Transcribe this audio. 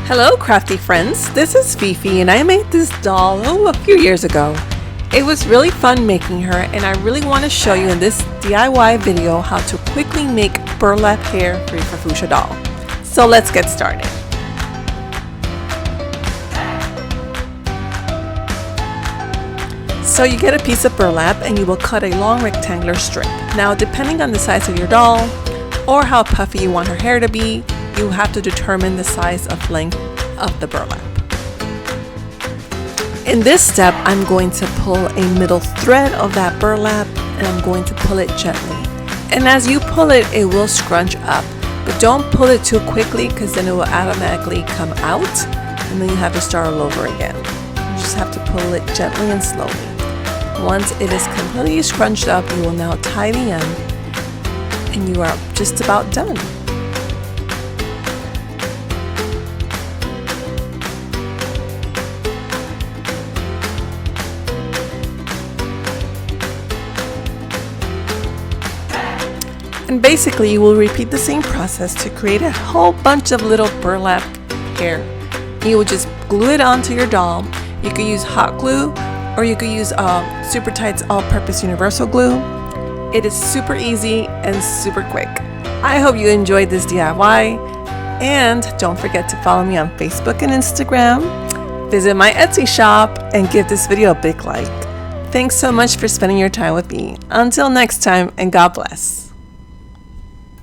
Hello crafty friends, this is Fifi and I made this doll a few years ago. It was really fun making her and I really want to show you in this DIY video how to quickly make burlap hair for your Fofucha doll. So let's get started. So you get a piece of burlap and you will cut a long rectangular strip. Now depending on the size of your doll or how puffy you want her hair to be, you have to determine the size of length of the burlap. In this step, I'm going to pull a middle thread of that burlap and I'm going to pull it gently. And as you pull it, it will scrunch up, but don't pull it too quickly because then it will automatically come out and then you have to start all over again. You just have to pull it gently and slowly. Once it is completely scrunched up, you will now tie the end and you are just about done. And basically you will repeat the same process to create a whole bunch of little burlap hair. You will just glue it onto your doll. You could use hot glue or you could use Super Tight's all-purpose universal glue. It is super easy and super quick. I hope you enjoyed this DIY and don't forget to follow me on Facebook and Instagram. Visit my Etsy shop and give this video a big like. Thanks so much for spending your time with me. Until next time, and God bless.